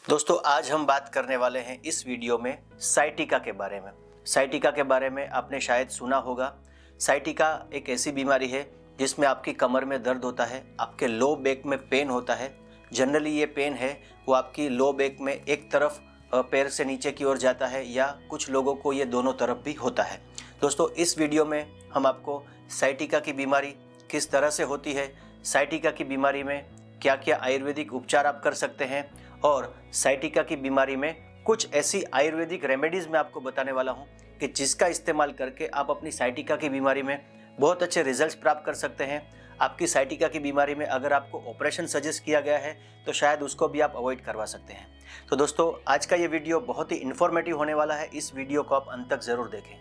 दोस्तों आज हम बात करने वाले हैं इस वीडियो में साइटिका के बारे में। साइटिका के बारे में आपने शायद सुना होगा। साइटिका एक ऐसी बीमारी है जिसमें आपकी कमर में दर्द होता है, आपके लो बैक में पेन होता है। जनरली ये पेन है वो आपकी लो बैक में एक तरफ पैर से नीचे की ओर जाता है या कुछ लोगों को ये दोनों तरफ भी होता है। दोस्तों इस वीडियो में हम आपको साइटिका की बीमारी किस तरह से होती है, साइटिका की बीमारी में क्या क्या आयुर्वेदिक उपचार आप कर सकते हैं और साइटिका की बीमारी में कुछ ऐसी आयुर्वेदिक रेमेडीज़ मैं आपको बताने वाला हूं कि जिसका इस्तेमाल करके आप अपनी साइटिका की बीमारी में बहुत अच्छे रिजल्ट्स प्राप्त कर सकते हैं। आपकी साइटिका की बीमारी में अगर आपको ऑपरेशन सजेस्ट किया गया है तो शायद उसको भी आप अवॉइड करवा सकते हैं। तो दोस्तों आज का ये वीडियो बहुत ही इन्फॉर्मेटिव होने वाला है, इस वीडियो को आप अंत तक ज़रूर देखें।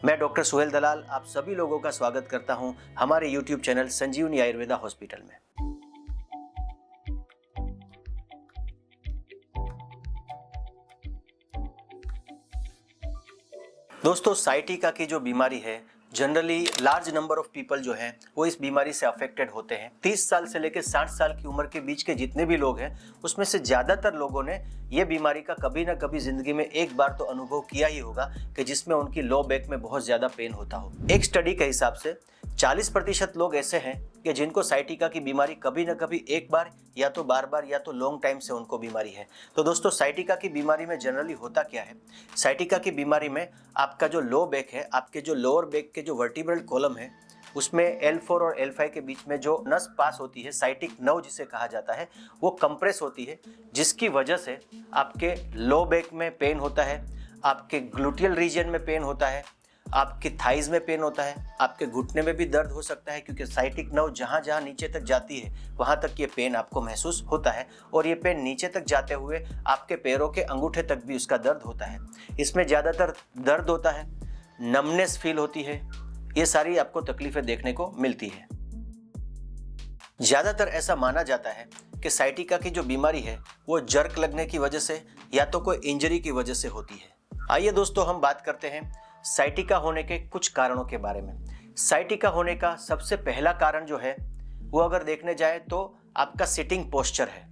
मैं डॉक्टर सुहेल दलाल आप सभी लोगों का स्वागत करता हूं हमारे यूट्यूब चैनल संजीवनी आयुर्वेदा हॉस्पिटल में। दोस्तों साइटिका की जो बीमारी है generally large number of people जो हैं वो इस बीमारी से अफेक्टेड होते हैं। 30 साल से लेकर 60 साल की उम्र के बीच के जितने भी लोग हैं उसमें से ज़्यादातर लोगों ने ये बीमारी का कभी ना कभी ज़िंदगी में एक बार तो अनुभव किया ही होगा कि जिसमें उनकी लो बैक में बहुत ज़्यादा पेन होता हो। एक स्टडी के हिसाब से 40% लोग ऐसे हैं कि जिनको साइटिका की बीमारी कभी ना कभी एक बार या तो बार बार या तो लॉन्ग टाइम से उनको बीमारी है। तो दोस्तों साइटिका की बीमारी में जनरली होता क्या है, साइटिका की बीमारी में आपका जो लो बैक है, आपके जो लोअर बैक के जो वर्टिब्रल कॉलम है उसमें L4 और L5 के बीच में जो नस पास होती है, साइटिक नर्व जिसे कहा जाता है, वो कंप्रेस होती है, जिसकी वजह से आपके लो बैक में पेन होता है, आपके ग्लूटियल रीजन में पेन होता है, आपके थाइज में पेन होता है, आपके घुटने में भी दर्द हो सकता है क्योंकि साइटिक नर्व जहाँ जहाँ नीचे तक जाती है वहाँ तक ये पेन आपको महसूस होता है और ये पेन नीचे तक जाते हुए आपके पैरों के अंगूठे तक भी उसका दर्द होता है। इसमें ज़्यादातर दर्द होता है, नमनेस फील होती है, ये सारी आपको तकलीफें देखने को मिलती है। ज़्यादातर ऐसा माना जाता है कि साइटिका की जो बीमारी है वो जर्क लगने की वजह से या तो कोई इंजरी की वजह से होती है। आइए दोस्तों हम बात करते हैं साइटिका होने के कुछ कारणों के बारे में। साइटिका होने का सबसे पहला कारण जो है वो अगर देखने जाए तो आपका सिटिंग पोस्चर है।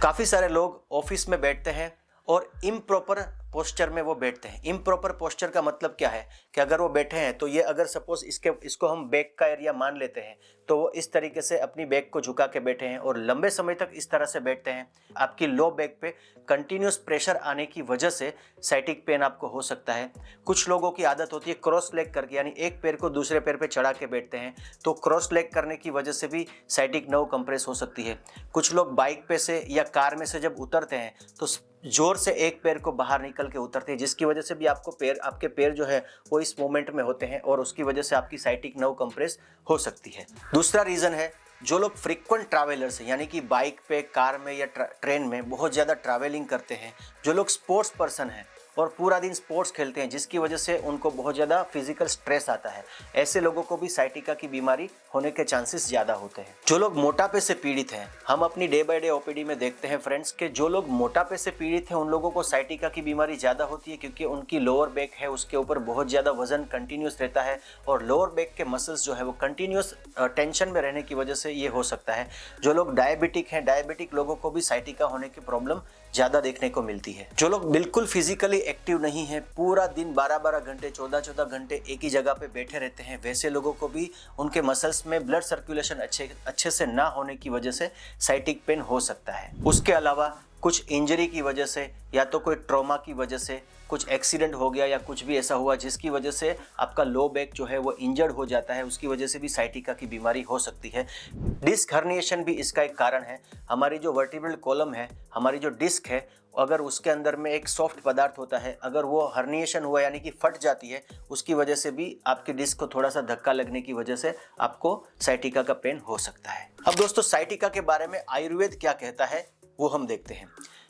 काफ़ी सारे लोग ऑफिस में बैठते हैं और इम्प्रॉपर पोस्चर में वो बैठते हैं। इम्प्रॉपर पोस्चर का मतलब क्या है कि अगर वो बैठे हैं तो ये अगर सपोज इसको हम बैक का एरिया मान लेते हैं तो वो इस तरीके से अपनी बैक को झुका के बैठे हैं और लंबे समय तक इस तरह से बैठते हैं। आपकी लो बैक पे कंटिन्यूस प्रेशर आने की वजह से साइटिक पेन आपको हो सकता है। कुछ लोगों की आदत होती है क्रॉस लेग करके, यानी एक पैर को दूसरे पैर पे चढ़ा के बैठते हैं, तो क्रॉस लेग करने की वजह से भी साइटिक नर्व कंप्रेस हो सकती है। कुछ लोग बाइक पे से या कार में से जब उतरते हैं तो जोर से एक पैर को बाहर निकल के उतरते हैं, जिसकी वजह से भी आपके पैर जो है वो इस मोमेंट में होते हैं और उसकी वजह से आपकी साइटिक नर्व कंप्रेस हो सकती है। दूसरा रीज़न है जो लोग फ्रीक्वेंट ट्रैवलर्स हैं, यानी कि बाइक पे, कार में या ट्रेन में बहुत ज़्यादा ट्रैवलिंग करते हैं, जो लोग स्पोर्ट्स पर्सन हैं और पूरा दिन स्पोर्ट्स खेलते हैं जिसकी वजह से उनको बहुत ज़्यादा फिजिकल स्ट्रेस आता है, ऐसे लोगों को भी साइटिका की बीमारी होने के चांसेस ज़्यादा होते हैं। जो लोग मोटापे से पीड़ित हैं, हम अपनी डे बाय डे ओपीडी में देखते हैं फ्रेंड्स कि जो लोग मोटापे से पीड़ित हैं उन लोगों को साइटिका की बीमारी ज़्यादा होती है क्योंकि उनकी लोअर बैक है उसके ऊपर बहुत ज़्यादा वजन कंटिन्यूस रहता है और लोअर बैक के मसल्स जो है वो कंटिन्यूस टेंशन में रहने की वजह से ये हो सकता है। जो लोग डायबिटिक हैं, डायबिटिक लोगों को भी साइटिका होने की प्रॉब्लम ज़्यादा देखने को मिलती है। जो लोग बिल्कुल फिजिकली एक्टिव नहीं है, पूरा दिन 12-12 घंटे 14-14 घंटे एक ही जगह पे बैठे रहते हैं, वैसे लोगों को भी उनके मसल्स में ब्लड सर्कुलेशन अच्छे से ना होने की वजह से साइटिक पेन हो सकता है। उसके अलावा कुछ इंजरी की वजह से या तो कोई ट्रॉमा की वजह से, कुछ एक्सीडेंट हो गया या कुछ भी ऐसा हुआ जिसकी वजह से आपका लो बैक जो है वो इंजर्ड हो जाता है, उसकी वजह से भी साइटिका की बीमारी हो सकती है। डिस्क हर्निएशन भी इसका एक कारण है। हमारी जो वर्टिब्रल कॉलम है, हमारी जो डिस्क है, अगर उसके अंदर में एक सॉफ्ट पदार्थ होता है, अगर वो हर्निएशन हुआ यानी कि फट जाती है, उसकी वजह से भी आपकी डिस्क को थोड़ा सा धक्का लगने की वजह से आपको साइटिका का पेन हो सकता है। अब दोस्तों साइटिका के बारे में आयुर्वेद क्या कहता है वो हम देखते हैं।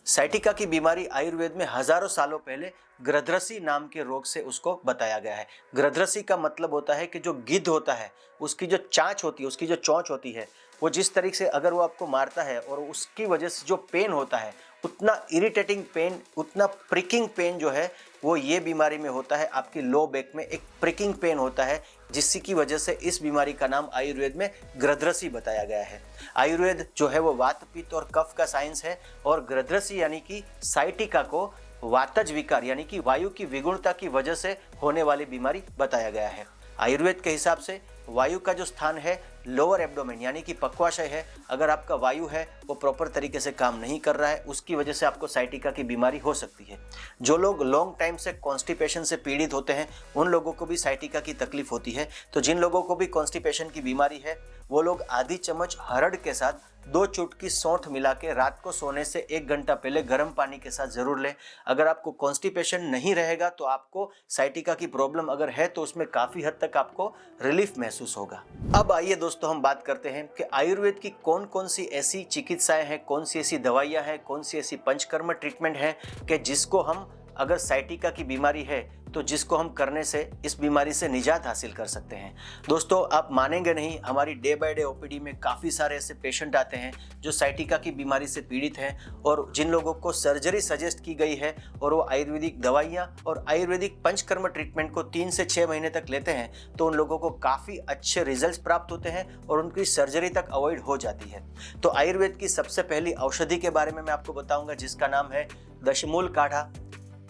साइटिका की बीमारी आयुर्वेद में हजारों सालों पहले गृध्रसी नाम के रोग से उसको बताया गया है। गृध्रसी का मतलब होता है कि जो गिद्ध होता है उसकी जो चांच होती है, उसकी जो चोंच होती है, वो जिस तरीके से अगर वो आपको मारता है और उसकी वजह से जो पेन होता है, उतना इरिटेटिंग पेन, उतना प्रिकिंग पेन जो है वो ये बीमारी में होता है। आपकी लो बैक में एक प्रिकिंग पेन होता है, जिसकी वजह से इस बीमारी का नाम आयुर्वेद में गृध्रसी बताया गया है। आयुर्वेद जो है वो वात पित्त और कफ का साइंस है, और गृध्रसी यानी कि साइटिका को वातज विकार यानी कि वायु की विगुणता की वजह से होने वाली बीमारी बताया गया है। आयुर्वेद के हिसाब से वायु का जो स्थान है लोअर एब्डोमेन यानी कि पक्वाशय है, अगर आपका वायु है वो प्रॉपर तरीके से काम नहीं कर रहा है, उसकी वजह से आपको साइटिका की बीमारी हो सकती है। जो लोग लॉन्ग टाइम से कॉन्स्टिपेशन से पीड़ित होते हैं उन लोगों को भी साइटिका की तकलीफ होती है। तो जिन लोगों को भी कॉन्स्टिपेशन की बीमारी है वो लोग आधी चम्मच हरड़ के साथ 2 चुटकी सौंठ मिला के रात को सोने से 1 घंटा पहले गर्म पानी के साथ जरूर लें। अगर आपको कॉन्स्टिपेशन नहीं रहेगा तो आपको साइटिका की प्रॉब्लम अगर है तो उसमें काफ़ी हद तक आपको रिलीफ महसूस होगा। अब आइए दोस्तों हम बात करते हैं कि आयुर्वेद की कौन कौन सी ऐसी चिकित्साएं हैं, कौन सी ऐसी दवाइयां हैं, कौन सी ऐसी पंचकर्म ट्रीटमेंट है कि जिसको हम अगर साइटिका की बीमारी है तो जिसको हम करने से इस बीमारी से निजात हासिल कर सकते हैं। दोस्तों आप मानेंगे नहीं, हमारी डे बाय डे ओपीडी में काफ़ी सारे ऐसे पेशेंट आते हैं जो साइटिका की बीमारी से पीड़ित हैं और जिन लोगों को सर्जरी सजेस्ट की गई है और वो आयुर्वेदिक दवाइयाँ और आयुर्वेदिक पंचकर्म ट्रीटमेंट को 3 से 6 महीने तक लेते हैं तो उन लोगों को काफ़ी अच्छे रिजल्ट प्राप्त होते हैं और उनकी सर्जरी तक अवॉइड हो जाती है। तो आयुर्वेद की सबसे पहली औषधि के बारे में मैं आपको बताऊँगा जिसका नाम है दशमूल काढ़ा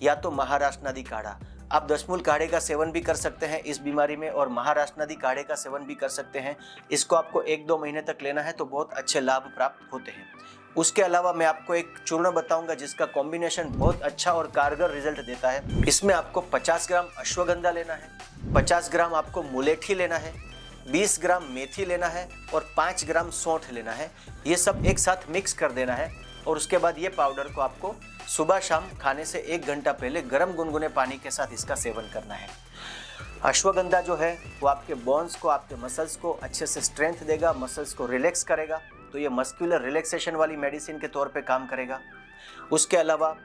या तो महाराष्ट्रनादी काढ़ा। आप दशमूल काढ़े का सेवन भी कर सकते हैं इस बीमारी में और महाराष्ट्रनादी काढ़े का सेवन भी कर सकते हैं। इसको आपको 1-2 महीने तक लेना है तो बहुत अच्छे लाभ प्राप्त होते हैं। उसके अलावा मैं आपको एक चूर्ण बताऊंगा जिसका कॉम्बिनेशन बहुत अच्छा और कारगर रिजल्ट देता है। इसमें आपको 50 ग्राम अश्वगंधा लेना है, 50 ग्राम आपको मुलेठी लेना है, 20 ग्राम मेथी लेना है और 5 ग्राम सौंठ लेना है। ये सब एक साथ मिक्स कर देना है और उसके बाद ये पाउडर को आपको सुबह शाम खाने से 1 घंटा पहले गर्म गुनगुने पानी के साथ इसका सेवन करना है। अश्वगंधा जो है वो आपके बोन्स को, आपके मसल्स को अच्छे से स्ट्रेंथ देगा, मसल्स को रिलैक्स करेगा, तो ये मस्कुलर रिलैक्सेशन वाली मेडिसिन के तौर पे काम करेगा। उसके अलावा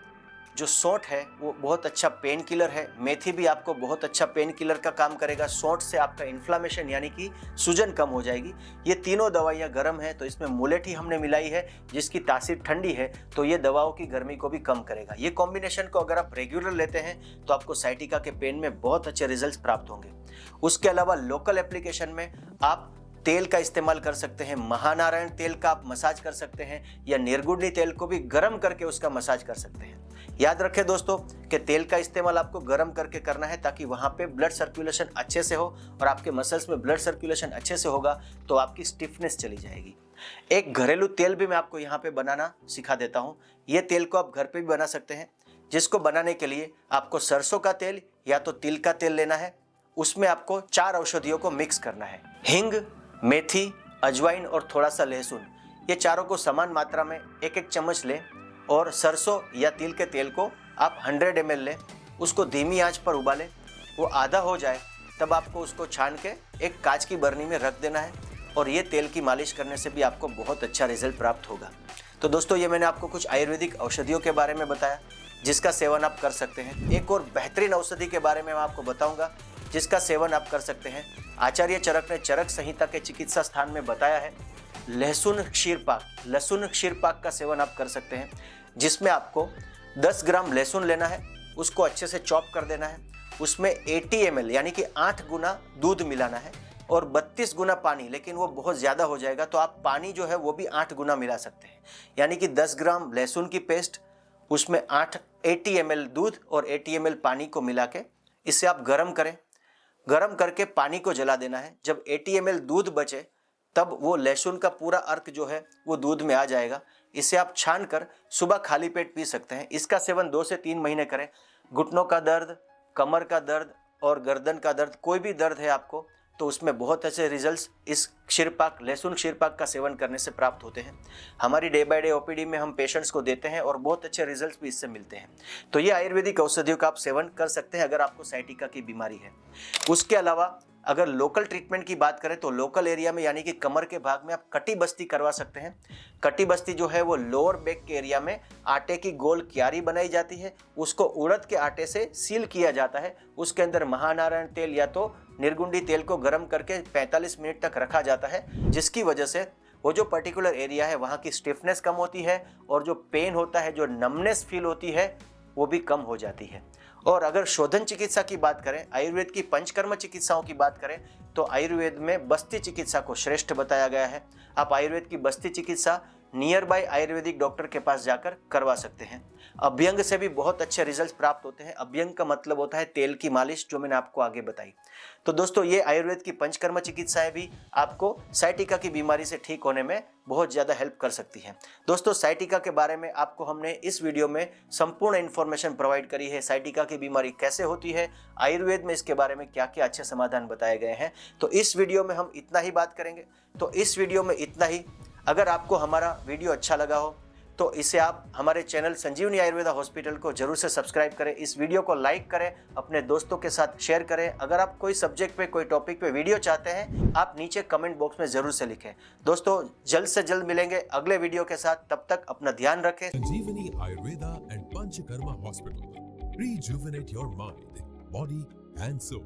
जो सौंठ है वो बहुत अच्छा पेन किलर है। मेथी भी आपको बहुत अच्छा पेन किलर का काम करेगा। सौंठ से आपका इन्फ्लामेशन यानी कि सूजन कम हो जाएगी। ये तीनों दवाइयाँ गर्म है तो इसमें मुलेठी हमने मिलाई है जिसकी तासीर ठंडी है, तो ये दवाओं की गर्मी को भी कम करेगा। ये कॉम्बिनेशन को अगर आप रेगुलर लेते हैं तो आपको साइटिका के पेन में बहुत अच्छे रिजल्ट प्राप्त होंगे। उसके अलावा लोकल एप्लीकेशन में आप तेल का इस्तेमाल कर सकते हैं। महानारायण तेल का आप मसाज कर सकते हैं या निर्गुंडी तेल को भी गर्म करके उसका मसाज कर सकते हैं। याद रखें दोस्तों कि तेल का इस्तेमाल आपको गर्म करके करना है ताकि वहाँ पे ब्लड सर्कुलेशन अच्छे से हो और आपके मसल्स में ब्लड सर्कुलेशन अच्छे से होगा तो आपकी स्टिफनेस चली जाएगी। एक घरेलू तेल भी मैं आपको यहाँ पे बनाना सिखा देता हूँ। ये तेल को आप घर पे भी बना सकते हैं, जिसको बनाने के लिए आपको सरसों का तेल या तो तिल का तेल लेना है। उसमें आपको 4 औषधियों को मिक्स करना है, हींग, मेथी, अजवाइन और थोड़ा सा लहसुन। ये चारों को समान मात्रा में 1-1 चम्मच लें और सरसों या तिल के तेल को आप 100 ml लें, उसको धीमी आंच पर उबालें। वो आधा हो जाए तब आपको उसको छान के एक कांच की बरनी में रख देना है और ये तेल की मालिश करने से भी आपको बहुत अच्छा रिजल्ट प्राप्त होगा। तो दोस्तों ये मैंने आपको कुछ आयुर्वेदिक औषधियों के बारे में बताया जिसका सेवन आप कर सकते हैं। एक और बेहतरीन औषधि के बारे में मैं आपको बताऊंगा जिसका सेवन आप कर सकते हैं। आचार्य चरक ने चरक संहिता के चिकित्सा स्थान में बताया है, लहसुन क्षीर पाक का सेवन आप कर सकते हैं, जिसमें आपको 10 ग्राम लहसुन लेना है, उसको अच्छे से चॉप कर देना है, उसमें 80 ml यानी कि 8 गुना दूध मिलाना है और 32 गुना पानी, लेकिन वो बहुत ज़्यादा हो जाएगा तो आप पानी जो है वो भी 8 गुना मिला सकते हैं। यानी कि 10 ग्राम लहसुन की पेस्ट, उसमें 80 ml दूध और 80 ml पानी को मिला के इसे आप गर्म करें। गर्म करके पानी को जला देना है। जब 80 ml दूध बचे तब वो लहसुन का पूरा अर्क जो है वो दूध में आ जाएगा। इसे आप छान कर सुबह खाली पेट पी सकते हैं। इसका सेवन 2 से 3 महीने करें। घुटनों का दर्द, कमर का दर्द और गर्दन का दर्द, कोई भी दर्द है आपको तो उसमें बहुत अच्छे रिजल्ट्स इस क्षीरपाक, लहसुन क्षीरपाक का सेवन करने से प्राप्त होते हैं। हमारी डे बाय डे ओपीडी में हम पेशेंट्स को देते हैं और बहुत अच्छे रिजल्ट्स भी इससे मिलते हैं। तो ये आयुर्वेदिक औषधियों का आप सेवन कर सकते हैं अगर आपको साइटिका की बीमारी है। उसके अलावा अगर लोकल ट्रीटमेंट की बात करें तो लोकल एरिया में यानी कि कमर के भाग में आप कटी बस्ती करवा सकते हैं। कटी बस्ती जो है वो लोअर बैक के एरिया में आटे की गोल क्यारी बनाई जाती है, उसको उड़द के आटे से सील किया जाता है, उसके अंदर महानारायण तेल या तो निर्गुंडी तेल को गर्म करके 45 मिनट तक रखा जाता है, जिसकी वजह से वो जो पर्टिकुलर एरिया है वहाँ की स्टिफनेस कम होती है और जो पेन होता है, जो नमनेस फील होती है, वो भी कम हो जाती है। और अगर शोधन चिकित्सा की बात करें, आयुर्वेद की पंचकर्म चिकित्साओं की बात करें तो आयुर्वेद में बस्ती चिकित्सा को श्रेष्ठ बताया गया है। आप आयुर्वेद की बस्ती चिकित्सा नियर बाय आयुर्वेदिक डॉक्टर के पास जाकर करवा सकते हैं। अभ्यंग से भी बहुत अच्छे रिजल्ट्स प्राप्त होते हैं। अभ्यंग का मतलब होता है तेल की मालिश, जो मैंने आपको आगे बताई। तो दोस्तों, ये आयुर्वेद की पंचकर्म चिकित्साएं भी आपको साइटिका की बीमारी से ठीक होने में बहुत ज़्यादा हेल्प कर सकती हैं। दोस्तों, साइटिका के बारे में आपको हमने इस वीडियो में संपूर्ण इन्फॉर्मेशन प्रोवाइड करी है। साइटिका की बीमारी कैसे होती है, आयुर्वेद में इसके बारे में क्या क्या अच्छे समाधान बताए गए हैं। तो इस वीडियो में हम इतना ही बात करेंगे। तो इस वीडियो में इतना ही। अगर आपको हमारा वीडियो अच्छा लगा हो तो इसे आप हमारे चैनल संजीवनी आयुर्वेदा हॉस्पिटल को जरूर से सब्सक्राइब करें। इस वीडियो को लाइक करें, अपने दोस्तों के साथ शेयर करें। अगर आप कोई सब्जेक्ट पे, कोई टॉपिक पे वीडियो चाहते हैं, आप नीचे कमेंट बॉक्स में जरूर से लिखें। दोस्तों, जल्द से जल्द मिलेंगे अगले वीडियो के साथ। तब तक अपना ध्यान रखें। Sanjeevani Ayurveda and Panchakarma hospital, rejuvenate your mind, body and soul.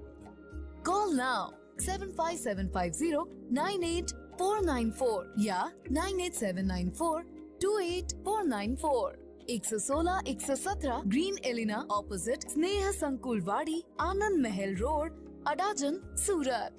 Call now 75750 या 9879428 116 117 ग्रीन एलिना ऑपोजिट स्नेह संकुल वाड़ी, आनंद महल रोड, अडाजन, सूरत।